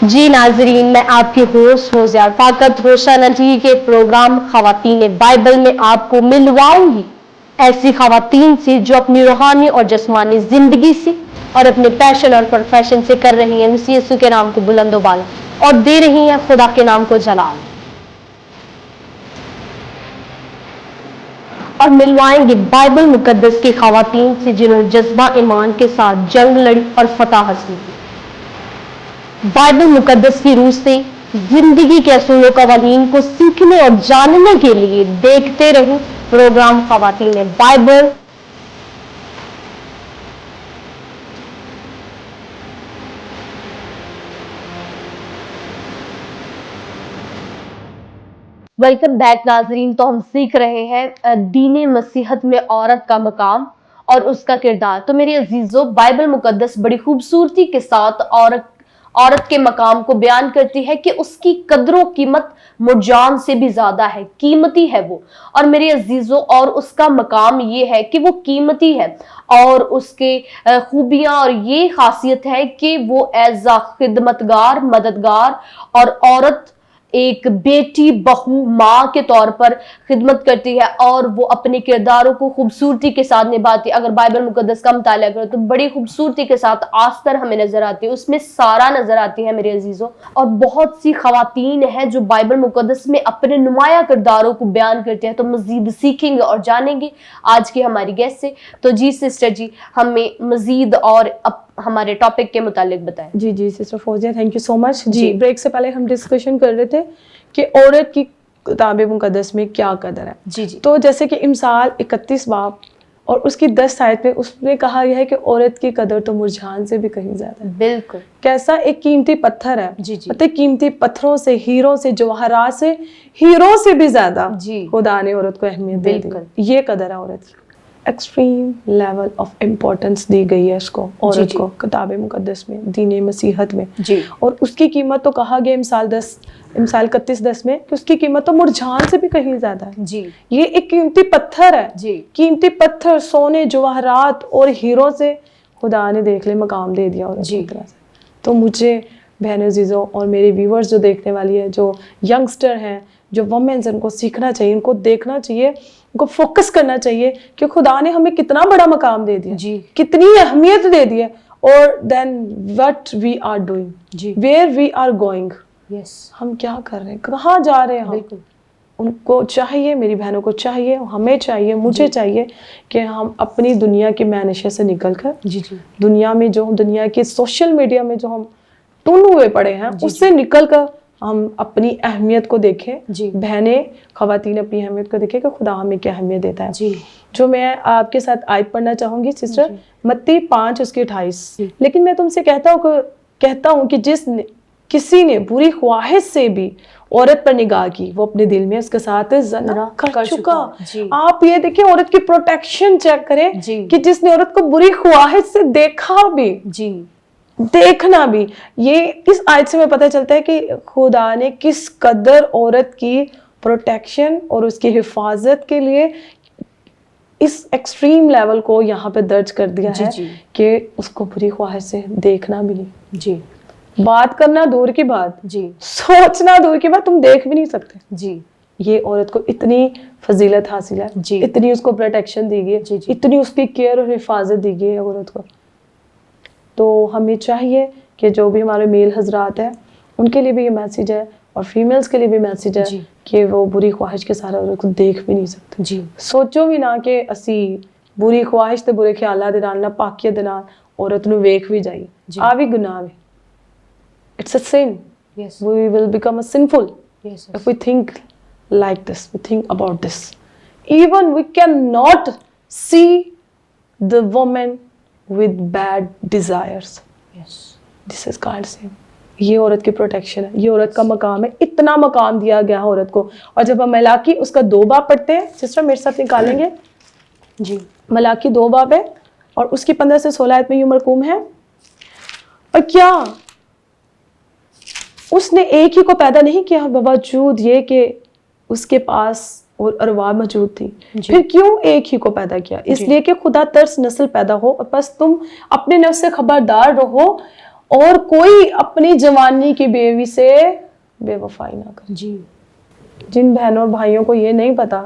جی ناظرین، میں آپ کی ہوسٹ ہوزیار فاقت روشن جی کے پروگرام خواتین بائبل میں آپ کو ملواؤں گی ایسی خواتین سے جو اپنی روحانی اور جسمانی زندگی سے اور اپنے پیشن اور پروفیشن سے کر رہی ہیں مسیح یسوع کے نام کو بلند و بالا اور دے رہی ہیں خدا کے نام کو جلال، اور ملوائیں گے بائبل مقدس کی خواتین سے جنہوں نے جذبہ ایمان کے ساتھ جنگ لڑی اور فتح حاصل کی۔ بائبل مقدس کی روح سے زندگی کے اصول و قوانین کو سیکھنے اور جاننے کے لیے دیکھتے رہیں پروگرام خواتین بائبل۔ ویلکم بیک ناظرین، تو ہم سیکھ رہے ہیں دین مسیحت میں عورت کا مقام اور اس کا کردار۔ تو میرے عزیزو، بائبل مقدس بڑی خوبصورتی کے ساتھ عورت کے مقام کو بیان کرتی ہے کہ اس کی قدر و قیمت مرجان سے بھی زیادہ ہے، قیمتی ہے وہ۔ اور میرے عزیزو، اور اس کا مقام یہ ہے کہ وہ قیمتی ہے، اور اس کے خوبیاں اور یہ خاصیت ہے کہ وہ ایز اے خدمتگار، مددگار، اور عورت ایک بیٹی، بہو، ماں کے طور پر خدمت کرتی ہے، اور وہ اپنے کرداروں کو خوبصورتی کے ساتھ نبھاتی ہے۔ اگر بائبل مقدس کا مطالعہ کرو تو بڑی خوبصورتی کے ساتھ آستر ہمیں نظر آتی ہے، اس میں سارا نظر آتی ہے میرے عزیزوں، اور بہت سی خواتین ہیں جو بائبل مقدس میں اپنے نمایاں کرداروں کو بیان کرتے ہیں۔ تو مزید سیکھیں گے اور جانیں گے آج کی ہماری گیسٹ سے۔ تو جی سسٹر جی، ہمیں مزید اور ہمارے ٹاپک کے متعلق بتائیں۔ جی sister Fauzia, thank you so much. جی بریک سے پہلے ہم ڈسکشن کر رہے تھے کہ عورت کی کتاب مقدس میں کیا قدر ہے۔ جی تو جیسے کہ امثال 31 باب اور اس کی 10 آیت میں اس نے کہا یہ ہے کہ عورت کی قدر تو مرجان سے بھی کہیں زیادہ ہے۔ بالکل، کیسا ایک قیمتی پتھر ہے۔ جی مطلب قیمتی پتھروں سے، ہیروں سے، جواہرات سے، ہیروں سے بھی زیادہ خدا نے عورت کو اہمیت دی۔ یہ قدر ہے عورت کی۔ ایکسٹریم لیول آف امپورٹنس دی گئی ہے اس کو، عورت کو کتاب مقدس میں، دین مسیحت میں۔ اور اس کی قیمت تو کہا گیا امثال 31:10 میں کہ اس کی قیمت تو مرجان سے بھی کہیں زیادہ ہے۔ یہ ایک قیمتی پتھر ہے، قیمتی پتھر، سونے، جواہرات اور ہیروں سے خدا نے دیکھ لے مقام دے دیا عورت کی طرح سے۔ تو مجھے بہن عزیزوں اور میرے ویورز جو دیکھنے والی ہیں، جو ینگسٹر ہیں، جو وومنز، ان کو سیکھنا چاہیے، ان کو دیکھنا چاہیے، ان کو فوکس کرنا چاہیے کہ خدا نے ہمیں کتنا بڑا مقام دے دیا، کتنی اہمیت دے دی ہے، اور then what we are doing, where we are going, ہم کیا کر رہے ہیں، کہاں جا رہے ہیں ہم۔ ان کو چاہیے، میری بہنوں کو چاہیے، ہمیں چاہیے، مجھے چاہیے کہ ہم اپنی دنیا کی مینشے سے نکل کر دنیا میں جو دنیا کے سوشل میڈیا میں جو ہم ٹن ہوئے پڑے ہیں اس سے نکل کر ہم اپنی اہمیت کو دیکھیں۔ بہنیں، خواتین اپنی اہمیت کو دیکھیں کہ خدا ہمیں کیا اہمیت دیتا ہے۔ جو میں آپ کے ساتھ آیت پڑھنا چاہوں گی سسٹر، متی 5:28۔ لیکن میں تم سے کہتا ہوں کہ کسی نے بری خواہش سے بھی عورت پر نگاہ کی، وہ اپنے دل میں اس کے ساتھ زنا کر چکا۔ آپ یہ دیکھیں، عورت کی پروٹیکشن چیک کریں کہ جس نے عورت کو بری خواہش سے دیکھا بھی، دیکھنا بھی۔ یہ اس آیت سے میں پتہ چلتا ہے کہ خدا نے کس قدر عورت کی پروٹیکشن اور اس کی حفاظت کے لیے اس ایکسٹریم لیول کو یہاں پہ درج کر دیا ہے کہ اس کو بری خواہش سے دیکھنا بھی نہیں۔ بات کرنا دور کی بات، سوچنا دور کی بات، تم دیکھ بھی نہیں سکتے۔ یہ عورت کو اتنی فضیلت حاصل ہے، اتنی اس کو پروٹیکشن دی گئی ہے، اتنی اس کی کیئر اور حفاظت دی گئی ہے عورت کو۔ تو ہمیں چاہیے کہ جو بھی ہمارے میل حضرات ہیں ان کے لیے بھی یہ میسیج ہے، اور فیمیلز کے لیے بھی میسیج ہے کہ وہ بری خواہش کے سارے عورت کو دیکھ بھی نہیں سکتے۔ سوچو بھی نہ کہ اسی بری خواہش تے برے خیالات دے نال، ناپاکیت دے نال عورت نو ویکھ بھی جائیے، آ بھی گناہ ہے۔ It's a sin. We will become a sinful if we think like this, we think about this. Even we cannot see the woman with bad desires. This is called sin. یہ عورت کی پروٹیکشن ہے، یہ عورت کا مقام ہے، اتنا مقام دیا گیا ہے عورت کو۔ اور جب ہم ملاکی اس کا 2 باب پڑھتے ہیں، سسٹر میرے ساتھ نکالیں گے۔ ملاکی 2 باب ہے اور اس کی 15 سے 16 آیت میں یوں مرقوم ہے، اور کیا اس نے ایک ہی کو پیدا نہیں کیا باوجود یہ کہ اس کے پاس اور ارواح موجود تھی؟ پھر کیوں ایک ہی کو پیدا کیا؟ اس لیے کہ خدا ترس نسل پیدا ہو، اور بس تم اپنے نفس سے خبردار رہو اور کوئی اپنی جوانی کی بیوی سے بے وفائی نہ کرے. جی. جن بہنوں اور بھائیوں کو یہ نہیں پتا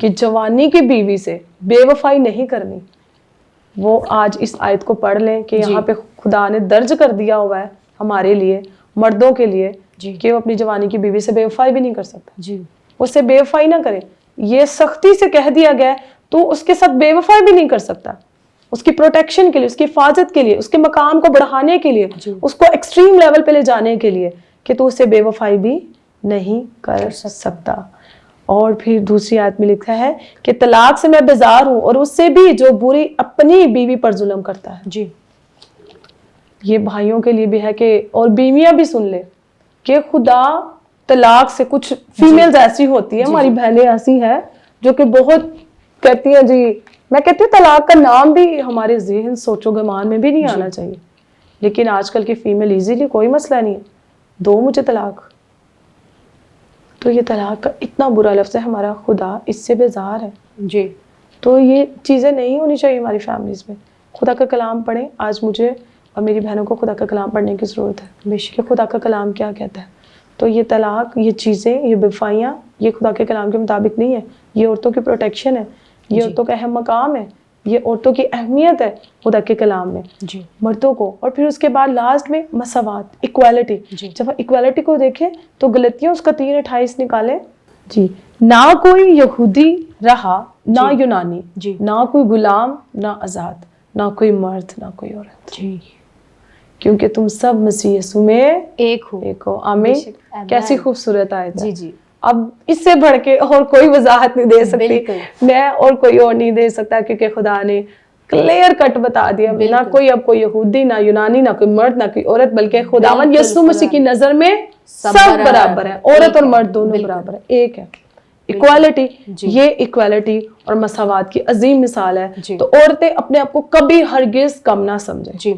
کہ جوانی کی بیوی سے بے وفائی نہیں کرنی, وہ آج اس آیت کو پڑھ لیں کہ یہاں پہ خدا نے درج کر دیا ہوا ہے ہمارے لیے, مردوں کے لیے, کہ وہ اپنی جوانی کی بیوی سے بے وفائی بھی نہیں کر سکتا. جی. اس سے بے وفائی نہ کرے, یہ سختی سے کہہ دیا گیا ہے. تو اس کے ساتھ بے وفائی بھی نہیں کر سکتا. اس کی پروٹیکشن کے لیے, اس کی حفاظت کے لیے, اس کے مقام کو بڑھانے کے لیے, اس کو ایکسٹریم لیول پہ لے جانے کے لیے, کہ تو اس سے بے وفائی بھی نہیں کر سکتا. اور پھر دوسری آیت میں لکھا ہے کہ طلاق سے میں بیزار ہوں, اور اس سے بھی جو بری اپنی بیوی پر ظلم کرتا ہے. جی. یہ بھائیوں کے لیے بھی ہے کہ, اور بیویاں بھی سن لے کہ خدا طلاق سے, کچھ فیمیلز ایسی ہوتی ہیں, ہماری بہنیں ایسی ہیں جو کہ بہت کہتی ہیں جی, میں کہتی ہوں طلاق کا نام بھی ہمارے ذہن سوچ و گمان میں بھی نہیں آنا چاہیے. لیکن آج کل کی فیمیل ایزیلی کوئی مسئلہ نہیں ہے, دو مجھے طلاق. تو یہ طلاق کا اتنا برا لفظ ہے, ہمارا خدا اس سے بیزار ہے. جی. تو یہ چیزیں نہیں ہونی چاہیے ہماری فیملیز میں. خدا کا کلام پڑھیں. آج مجھے اور میری بہنوں کو خدا کا کلام پڑھنے کی ضرورت ہے کہ خدا کا کلام کیا کہتا ہے. تو یہ طلاق, یہ چیزیں, یہ بے وفائیاں, یہ خدا کے کلام کے مطابق نہیں ہے. یہ عورتوں کی پروٹیکشن ہے, یہ عورتوں کا اہم مقام ہے, یہ عورتوں کی اہمیت ہے خدا کے کلام میں مردوں کو. اور پھر اس کے بعد لاسٹ میں مساوات, ایکویلٹی. جب ایکویلٹی کو دیکھیں تو غلطیوں اس کا 3:28 نکالیں. جی. نہ کوئی یہودی رہا, نہ یونانی, نہ کوئی غلام, نہ آزاد, نہ کوئی مرد, نہ کوئی عورت. جی. کیونکہ تم سب مسیح یسوع میں ایک ہو. آمین. کیسی خوبصورت آیت ہے. جی. اب اس سے بڑھ کے اور کوئی وضاحت نہیں دے سکتی میں, اور کوئی اور نہیں دے سکتا, کیونکہ خدا نے کلیئر کٹ بتا دیا. نہ کوئی اب کوئی یہودی, نہ یونانی, نہ کوئی مرد, نہ کوئی عورت, بلکہ خداوند یسوع مسیح کی نظر میں سب برابر ہے. عورت اور مرد دونوں برابر ہیں, ایک ہے. ایکوالٹی, یہ ایکوالٹی اور مساوات کی عظیم مثال ہے. تو عورتیں اپنے آپ کو کبھی ہرگز کم نہ سمجھیں.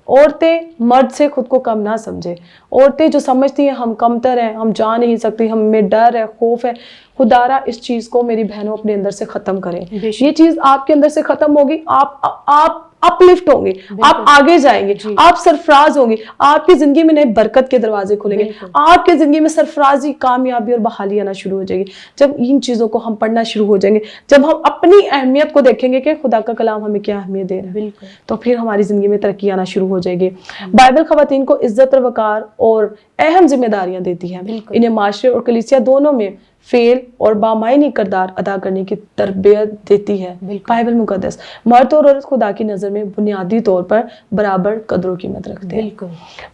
عورتیں مرد سے خود کو کم نہ سمجھے. عورتیں جو سمجھتی ہیں ہم کمتر ہیں, ہم جا نہیں سکتی, ہم میں ڈر ہے, خوف ہے, خدارا اس چیز کو میری بہنوں اپنے اندر سے ختم کریں. یہ چیز آپ کے اندر سے ختم ہوگی, آپ اپ لفٹ ہوں گے, آپ آگے جائیں گے, آپ سرفراز ہوں گے, آپ کی زندگی میں نئے برکت کے دروازے کھلیں گے, آپ کی زندگی میں سرفرازی, کامیابی اور بحالی آنا شروع ہو جائے گی. جب ان چیزوں کو ہم پڑھنا شروع ہو جائیں گے, جب ہم اپنی اہمیت کو دیکھیں گے کہ خدا کا کلام ہمیں کیا اہمیت دے رہا ہے, تو پھر ہماری زندگی میں ترقی آنا شروع ہو جائے گی. بائبل خواتین کو عزت اور وقار اور اہم ذمہ داریاں دیتی ہیں. انہیں معاشرے اور کلیسیا دونوں میں فعل اور بامعنی کردار ادا کرنے کی تربیت دیتی ہے. بائبل مقدس مرد اور عورت خدا کی نظر میں بنیادی طور پر برابر قدر و قیمت رکھتے ہیں.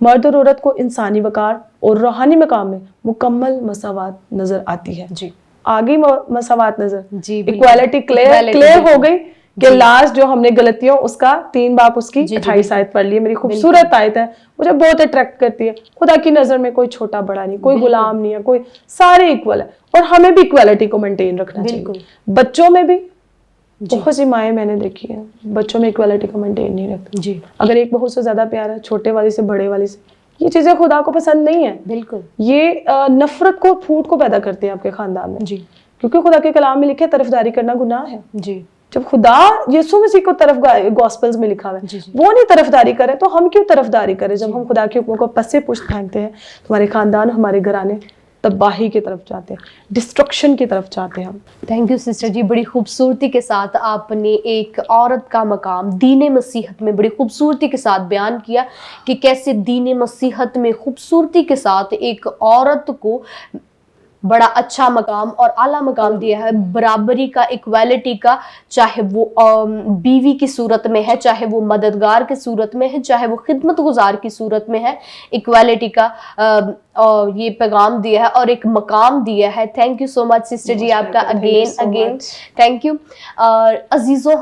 مرد اور عورت کو انسانی وقار اور روحانی مقام میں مکمل مساوات نظر آتی ہے. آگے مساوات نظر, ایکوالٹی کلیئر ہو گئی کہ لاسٹ جو ہم نے غلطیوں, اس کا 3 باب اس کی 28 آیت پڑھ لی. میری خوبصورت آیت ہے, مجھے بہت اٹریکٹ کرتی ہے. خدا کی نظر میں کوئی چھوٹا بڑا نہیں, کوئی غلام نہیں ہے, کوئی سارے ایکول ہے. اور ہمیں بھی ایکوالٹی کو مینٹین رکھنا چاہیے. بچوں میں بھی بہت سی مائیں میں نے دیکھی ہیں, بچوں میں ایکوالٹی کو مینٹین نہیں رکھتی. اگر ایک بہت سے زیادہ پیار ہے, چھوٹے والی سے بڑے والی سے, یہ چیزیں خدا کو پسند نہیں ہے. یہ نفرت کو, پھوٹ کو پیدا کرتے ہیں آپ کے خاندان میں. کیونکہ خدا کے کلام میں لکھے طرفداری کرنا گناہ ہے. جب خدا یسوع مسیح کو طرف گاسپلز میں لکھا ہوا ہے, وہ نہیں طرفداری کرے تو ہم کیوں طرفداری کریں؟ جب ہم خدا کے حکموں کو پسے پشت پھینکتے ہیں, ہمارے خاندان, ہمارے گھرانے تباہی کی طرف جاتے ہیں, ڈسٹرکشن کی طرف جاتے ہیں ہم. تھینک یو سسٹر جی, بڑی خوبصورتی کے ساتھ آپ نے ایک عورت کا مقام دین مسیحت میں بڑی خوبصورتی کے ساتھ بیان کیا کہ کیسے دین مسیحت میں خوبصورتی کے ساتھ ایک عورت کو بڑا اچھا مقام اور اعلیٰ مقام دیا ہے, برابری کا, ایکویلٹی کا, چاہے وہ بیوی کی صورت میں ہے, چاہے وہ مددگار کی صورت میں ہے, چاہے وہ خدمت گزار کی صورت میں ہے. ایکویلٹی کا یہ پیغام دیا ہے اور ایک مقام دیا ہے. Thank you so much sister ji, آپ کا اگین تھینک یو. عزیزوں,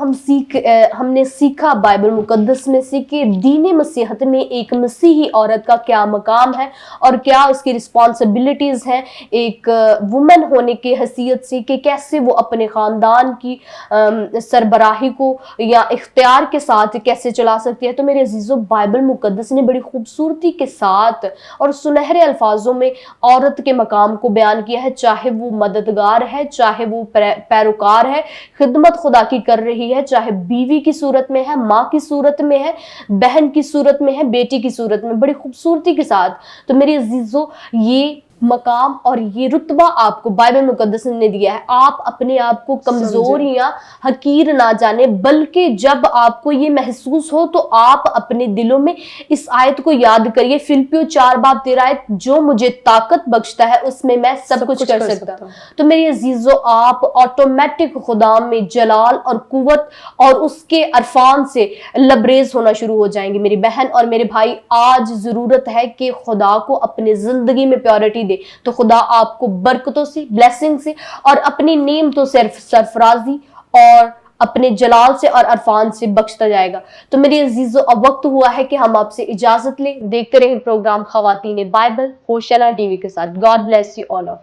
ہم نے سیکھا بائبل مقدس میں سے کہ دین مسیحت میں ایک مسیحی عورت کا کیا مقام ہے اور کیا اس کی رسپانسبلٹیز ہیں ایک وومن ہونے کی حیثیت سے, کہ کیسے وہ اپنے خاندان کی سربراہی کو یا اختیار کے ساتھ کیسے چلا سکتی ہے. تو میرے عزیزوں, بائبل مقدس نے بڑی خوبصورتی کے ساتھ اور سنہرے الفاظوں میں عورت کے مقام کو بیان کیا ہے، چاہے وہ مددگار ہے، چاہے وہ پیروکار ہے، خدمت خدا کی کر رہی ہے، چاہے بیوی کی صورت میں ہے، ماں کی صورت میں ہے، بہن کی صورت میں ہے، بیٹی کی صورت میں، بڑی خوبصورتی کے ساتھ۔ تو میرے عزیزو، یہ مقام اور یہ رتبہ آپ کو بائبل مقدس نے دیا ہے۔ آپ اپنے آپ کو کمزور یا حقیر نہ جانے، بلکہ جب آپ کو یہ محسوس ہو تو آپ اپنے دلوں میں اس آیت کو یاد کریے، فلپیو 4:13 آیت، جو مجھے طاقت بخشتا ہے اس میں میں سب کچھ کر سکتا ہوں۔ تو میرے عزیزو، آپ آٹومیٹک خدا میں جلال اور قوت اور اس کے عرفان سے لبریز ہونا شروع ہو جائیں گے۔ میری بہن اور میرے بھائی، آج ضرورت ہے کہ خدا کو اپنے زندگی میں پیورٹی دے، تو خدا آپ کو برکتوں سے، بلیسنگ سے اور اپنی نعمتوں سے سرفرازی اور اپنے جلال سے اور عرفان سے بخشتا جائے گا۔ تو میری عزیزو، اب وقت ہوا ہے کہ ہم آپ سے اجازت لیں۔ دیکھتے رہیں پروگرام خواتین بائبل ہوشیانہ ٹی وی کے ساتھ۔ God bless you all of